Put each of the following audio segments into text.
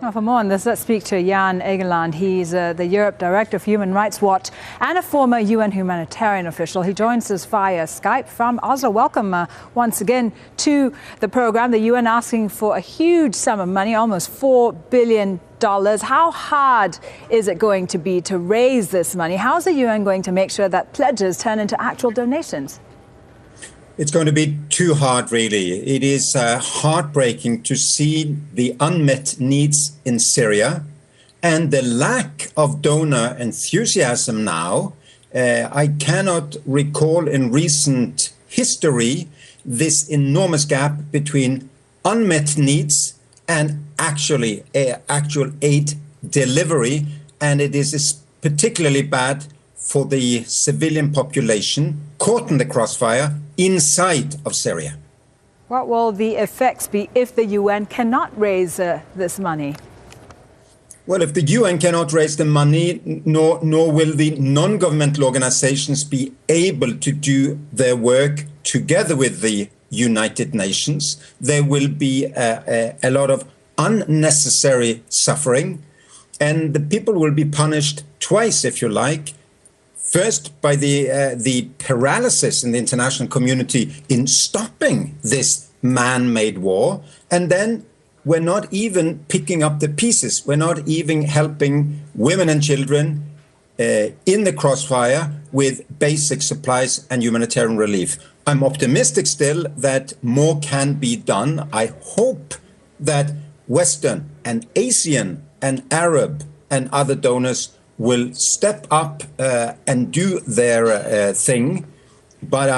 Well, for more on this, let's speak to Jan Egeland. He's the Europe Director of Human Rights Watch and a former UN humanitarian official. He joins us via Skype from Oslo. Welcome once again to the program. The UN asking for a huge sum of money, almost $4 billion. How hard is it going to be to raise this money? How is the UN going to make sure that pledges turn into actual donations? It's going to be too hard, really. It is heartbreaking to see the unmet needs in Syria and the lack of donor enthusiasm now. I cannot recall in recent history this enormous gap between unmet needs and actual aid delivery. And it is particularly bad for the civilian population caught in the crossfire inside of Syria. What will the effects be if the UN cannot raise this money? Well, if the UN cannot raise the money, nor will the non-governmental organizations be able to do their work together with the United Nations, there will be a lot of unnecessary suffering, and the people will be punished twice, if you like. First, by the paralysis in the international community in stopping this man-made war. And then we're not even picking up the pieces. We're not even helping women and children in the crossfire with basic supplies and humanitarian relief. I'm optimistic still that more can be done. I hope that Western and Asian and Arab and other donors will step up and do their thing, but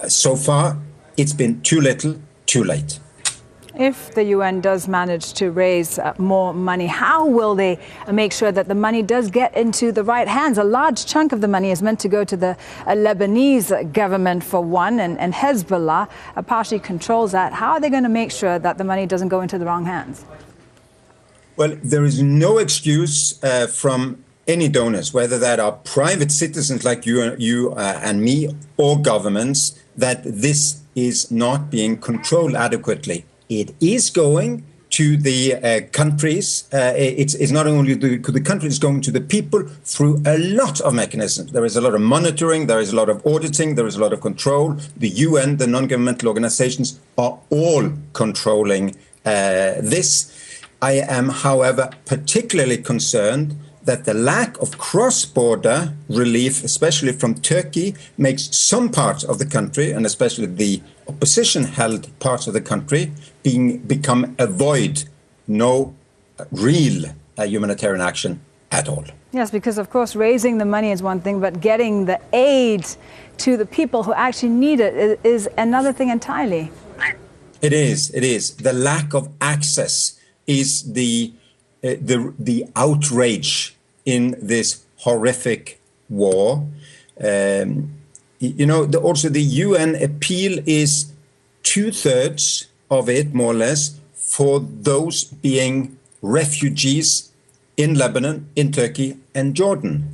so far it's been too little, too late. If the UN does manage to raise more money, how will they make sure that the money does get into the right hands? A large chunk of the money is meant to go to the Lebanese government, for one, and Hezbollah partially controls that. How are they going to make sure that the money doesn't go into the wrong hands? Well, there is no excuse from any donors, whether that are private citizens like you and me, or governments, that this is not being controlled adequately. It is going to the countries. It's not only to the countries, it's going to the people through a lot of mechanisms. There is a lot of monitoring, there is a lot of auditing, there is a lot of control. The UN, the non-governmental organizations are all controlling this. I am, however, particularly concerned that the lack of cross-border relief, especially from Turkey, makes some parts of the country, and especially the opposition-held parts of the country, become a void, no real humanitarian action at all. Yes, because, of course, raising the money is one thing, but getting the aid to the people who actually need it is another thing entirely. It is. The lack of access is the outrage in this horrific war. Also the UN appeal is 2/3 of it, more or less, for those being refugees in Lebanon, in Turkey and Jordan.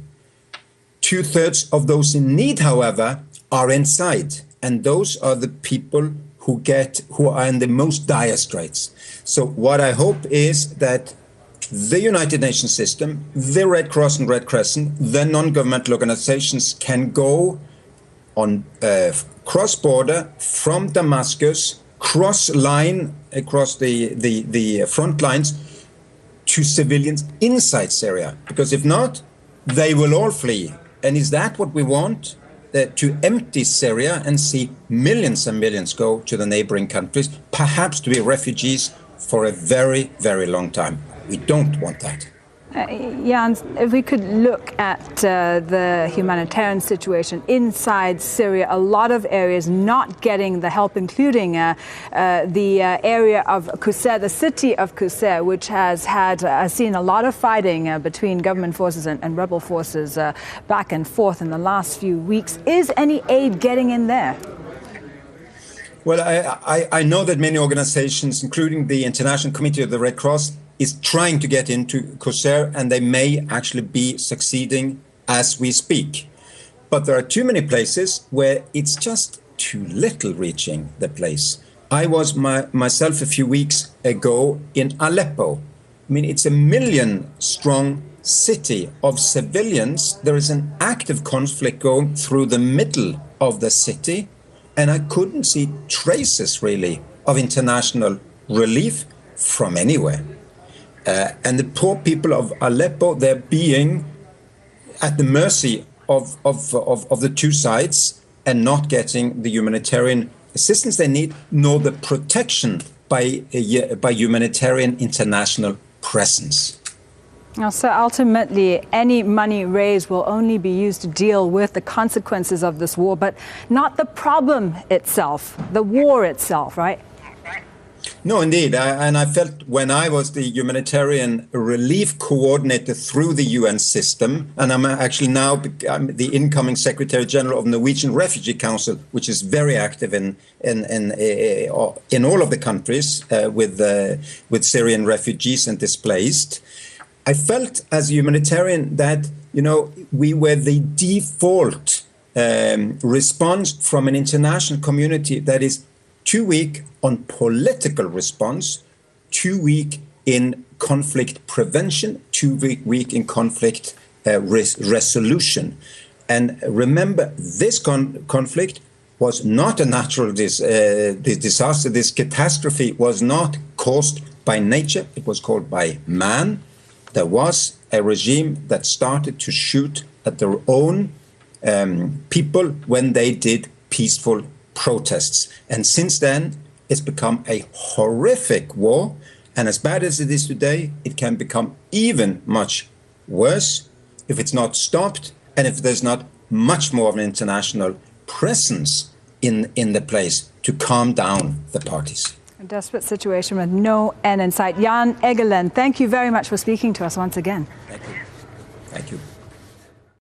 2/3 of those in need, however, are inside, and those are the people who are in the most dire straits. So what I hope is that the United Nations system, the Red Cross and Red Crescent, the non-governmental organizations can go on cross-border from Damascus, cross-line across the front lines to civilians inside Syria. Because if not, they will all flee. And is that what we want? To empty Syria and see millions and millions go to the neighboring countries, perhaps to be refugees for a very, very long time. We don't want that. Jan, if we could look at the humanitarian situation inside Syria, a lot of areas not getting the help, including the area of Qusayr, the city of Qusayr, which has seen a lot of fighting between government forces and rebel forces back and forth in the last few weeks. Is any aid getting in there? Well, I know that many organizations, including the International Committee of the Red Cross, is trying to get into Qusayr, and they may actually be succeeding as we speak. But there are too many places where it's just too little reaching the place. I was myself a few weeks ago in Aleppo. I mean, it's a 1 million strong city of civilians. There is an active conflict going through the middle of the city, and I couldn't see traces really of international relief from anywhere. And the poor people of Aleppo, they're being at the mercy of the two sides and not getting the humanitarian assistance they need, nor the protection by humanitarian international presence. Now, so ultimately, any money raised will only be used to deal with the consequences of this war, but not the problem itself, the war itself, right? No, indeed. And I felt when I was the humanitarian relief coordinator through the UN system, and I'm actually now the incoming Secretary General of the Norwegian Refugee Council, which is very active in all of the countries with Syrian refugees and displaced. I felt as a humanitarian that, you know, we were the default response from an international community that is too weak on political response, too weak in conflict prevention, too weak in conflict resolution. And remember, this conflict was not a natural disaster. This catastrophe was not caused by nature. It was caused by man. There was a regime that started to shoot at their own people when they did peaceful protests. And since then, it's become a horrific war. And as bad as it is today, it can become even much worse if it's not stopped and if there's not much more of an international presence in the place to calm down the parties. A desperate situation with no end in sight. Jan Egeland, thank you very much for speaking to us once again. Thank you. Thank you.